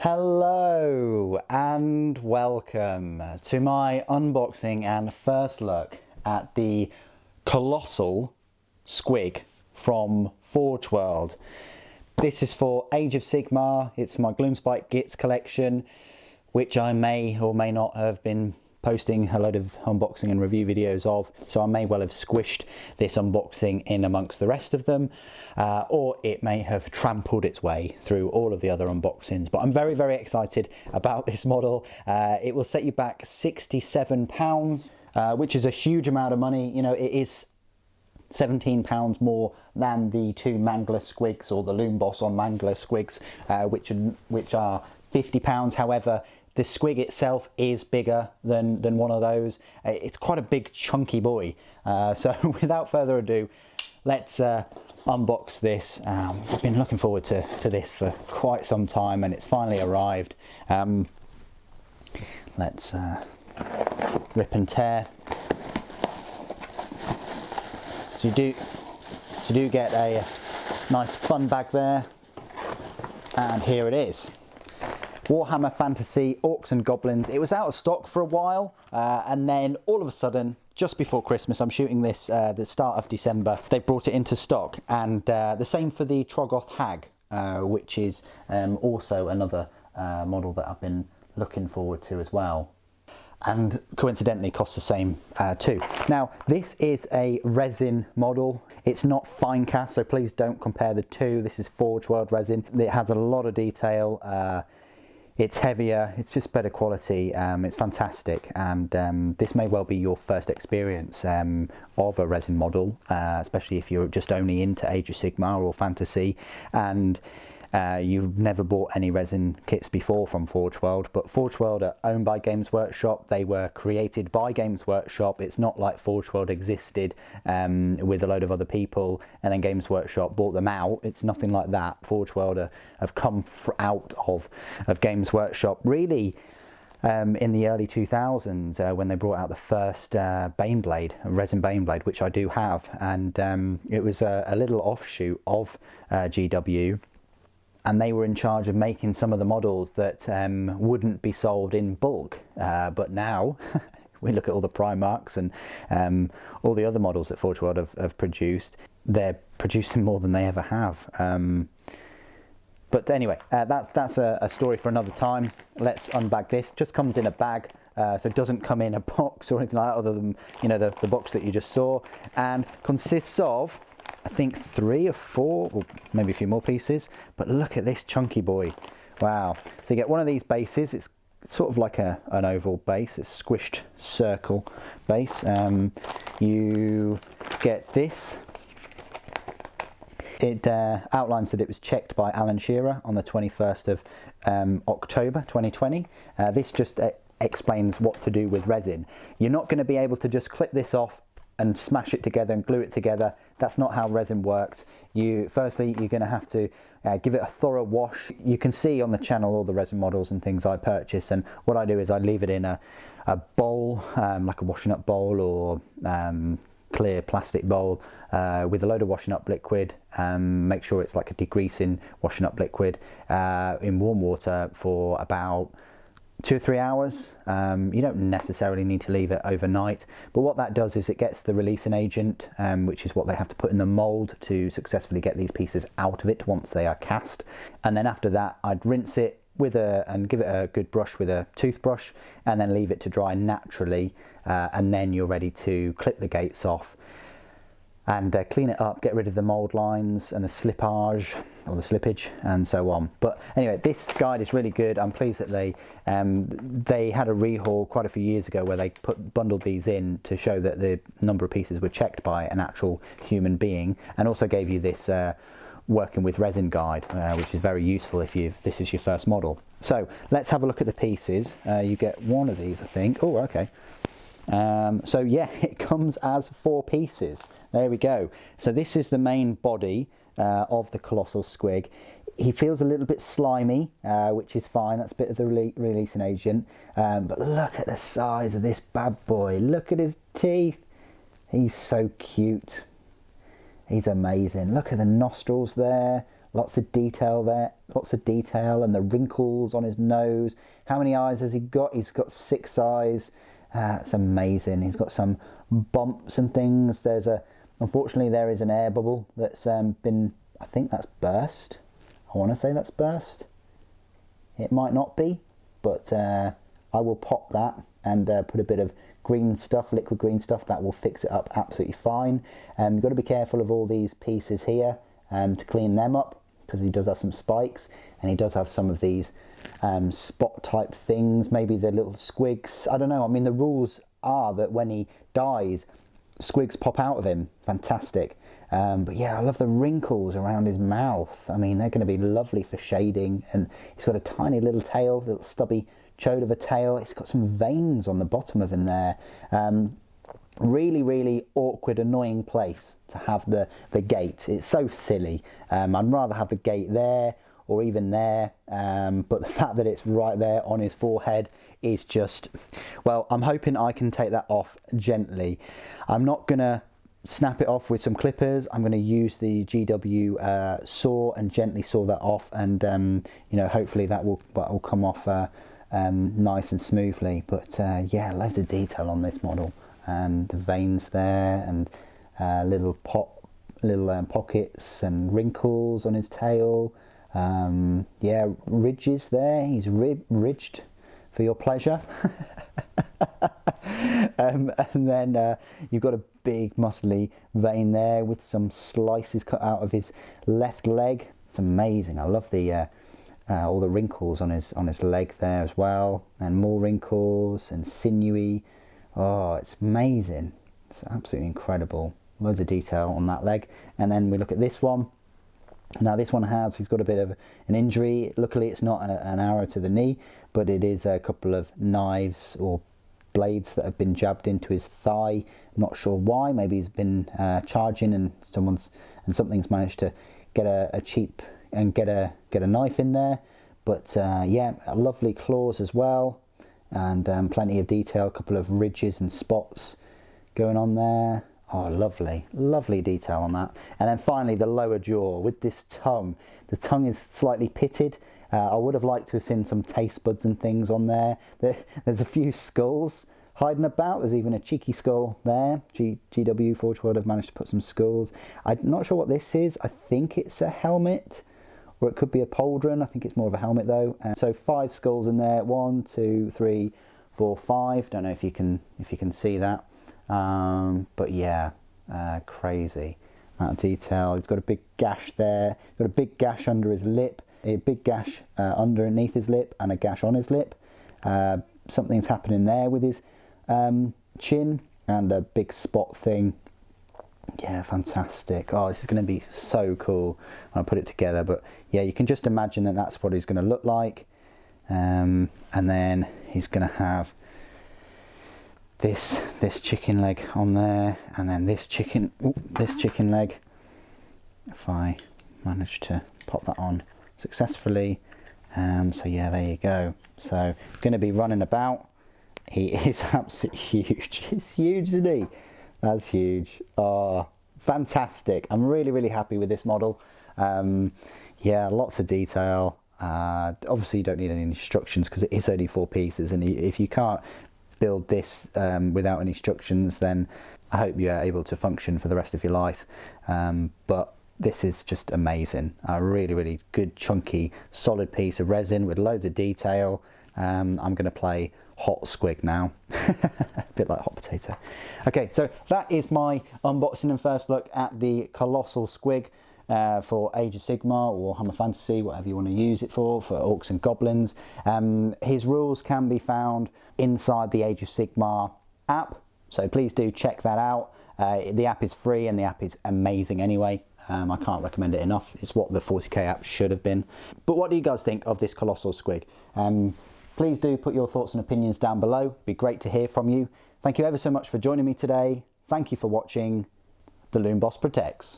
Hello and welcome to my unboxing and first look at the Colossal Squig from Forge World. This is for Age of Sigmar. It's for my Gloomspite Gitz collection, which I may or may not have been posting a load of unboxing and review videos of, so I may well have squished this unboxing in amongst the rest of them, or it may have trampled its way through all of the other unboxings. But I'm very excited about this model. It will set you back £67, which is a huge amount of money. You know, it is £17 more than the two Mangler Squigs or the Loom Boss on Mangler Squigs, which are £50. However, the Squig itself is bigger than one of those. It's quite a big chunky boy. So without further ado, let's unbox this. I've been looking forward to this for quite some time and it's finally arrived. Let's rip and tear. So you do get a nice fun bag there, and here it is. Warhammer Fantasy Orcs and Goblins. It was out of stock for a while, and then all of a sudden, just before Christmas, I'm shooting this the start of December, they brought it into stock. And the same for the Troggoth Hag, which is also another model that I've been looking forward to as well. And coincidentally costs the same too. Now, this is a resin model. It's not fine cast, so please don't compare the two. This is Forge World resin. It has a lot of detail. It's heavier, it's just better quality, it's fantastic, and this may well be your first experience of a resin model, especially if you're just only into Age of Sigmar or Fantasy, and you've never bought any resin kits before from Forge World. But Forge World are owned by Games Workshop. They were created by Games Workshop. It's not like Forge World existed with a load of other people and then Games Workshop bought them out. It's nothing like that. Forge World have come out of Games Workshop really in the early 2000s when they brought out the first Baneblade, resin Baneblade, which I do have, and it was a little offshoot of GW. And they were in charge of making some of the models that wouldn't be sold in bulk. But now, we look at all the Primarchs and all the other models that Forge World have produced, they're producing more than they ever have. But anyway, that's a story for another time. Let's unbag this. Just comes in a bag, so it doesn't come in a box or anything like that, other than, you know, the box that you just saw. And consists of, I think 3 or 4, or maybe a few more pieces, but look at this chunky boy. Wow. So you get one of these bases. It's sort of like an oval base. It's a squished circle base. You get this. It outlines that it was checked by Alan Shearer on the 21st of October 2020. This just explains what to do with resin. You're not going to be able to just clip this off and smash it together and glue it together. That's not how resin works. Firstly, you're going to have to give it a thorough wash. You can see on the channel all the resin models and things I purchase, and what I do is I leave it in a bowl, like a washing up bowl or clear plastic bowl with a load of washing up liquid. Make sure it's like a degreasing washing up liquid in warm water for about 2 or 3 hours. You don't necessarily need to leave it overnight, but what that does is it gets the releasing agent, which is what they have to put in the mold to successfully get these pieces out of it once they are cast. And then after that, I'd rinse it and give it a good brush with a toothbrush, and then leave it to dry naturally, and then you're ready to clip the gates off and clean it up, get rid of the mold lines and the slippage or the slippage and so on. But anyway, this guide is really good. I'm pleased that they had a rehaul quite a few years ago where they bundled these in to show that the number of pieces were checked by an actual human being, and also gave you this working with resin guide, which is very useful if this is your first model. So let's have a look at the pieces. You get one of these, I think. Oh, okay. So yeah, it comes as 4 pieces. There we go. So this is the main body of the Colossal Squig. He feels a little bit slimy, which is fine. That's a bit of the releasing agent. But look at the size of this bad boy. Look at his teeth. He's so cute. He's amazing. Look at the nostrils there. Lots of detail there, lots of detail, and the wrinkles on his nose. How many eyes has he got? He's got 6 eyes. It's amazing. He's got some bumps and things. Unfortunately, there is an air bubble that's been, I think that's burst. I want to say that's burst. It might not be, but I will pop that and put a bit of green stuff, liquid green stuff, that will fix it up absolutely fine. You've got to be careful of all these pieces here to clean them up, because he does have some spikes, and he does have some of these spot type things, maybe the little squigs. I don't know. I mean, the rules are that when he dies, squigs pop out of him. Fantastic. But yeah, I love the wrinkles around his mouth. I mean, they're going to be lovely for shading. And he's got a tiny little tail, little stubby chode of a tail. It's got some veins on the bottom of him there. Really, really awkward, annoying place to have the gate. It's so silly. I'd rather have the gate there or even there, but the fact that it's right there on his forehead is just, well, I'm hoping I can take that off gently. I'm not gonna snap it off with some clippers. I'm going to use the GW saw and gently saw that off, and you know, hopefully that will come off nice and smoothly. But yeah, loads of detail on this model. The veins there, and little pockets and wrinkles on his tail. Yeah, ridges there. He's ridged for your pleasure. And then you've got a big muscly vein there with some slices cut out of his left leg. It's amazing. I love the all the wrinkles on his leg there as well, and more wrinkles and sinewy. Oh, it's amazing. It's absolutely incredible. Loads of detail on that leg. And then we look at this one. Now this one he's got a bit of an injury. Luckily it's not an arrow to the knee, but it is a couple of knives or blades that have been jabbed into his thigh. Not sure why. Maybe he's been charging and something's managed to get a cheap and get a knife in there. But yeah, lovely claws as well, and plenty of detail. A couple of ridges and spots going on there. Oh, lovely, lovely detail on that. And then finally the lower jaw with this tongue. The tongue is slightly pitted. I would have liked to have seen some taste buds and things on there. There's a few skulls hiding about. There's even a cheeky skull there. GW Forge World have managed to put some skulls. I'm not sure what this is. I think it's a helmet, or it could be a pauldron. I think it's more of a helmet though. So 5 skulls in there. 1, 2, 3, 4, 5. Don't know if you can see that. But yeah, crazy amount of detail. He's got a big gash there. He's got a big gash under his lip, a big gash underneath his lip, and a gash on his lip. Something's happening there with his chin, and a big spot thing. Yeah, fantastic. Oh, this is going to be so cool when I put it together. But yeah, you can just imagine that that's what he's going to look like. And then he's going to have this chicken leg on there, and then this chicken leg, if I manage to pop that on successfully. So yeah, there you go. So going to be running about. He is absolutely huge. He's huge, isn't he? That's huge. Oh, fantastic. I'm really, really happy with this model. Yeah, lots of detail. Obviously you don't need any instructions because it is only 4 pieces, and if you can't build this without any instructions, then I hope you're able to function for the rest of your life. But this is just amazing. A really, really good, chunky, solid piece of resin with loads of detail. I'm going to play hot squig now. A bit like hot potato. Okay, so that is my unboxing and first look at the Colossal Squig for Age of Sigmar or Warhammer Fantasy, whatever you want to use it for Orcs and Goblins. His rules can be found inside the Age of Sigmar app, so please do check that out. The app is free and the app is amazing anyway. I can't recommend it enough. It's what the 40k app should have been. But what do you guys think of this Colossal Squig? Please do put your thoughts and opinions down below. It'd be great to hear from you. Thank you ever so much for joining me today. Thank you for watching. The Loom Boss protects.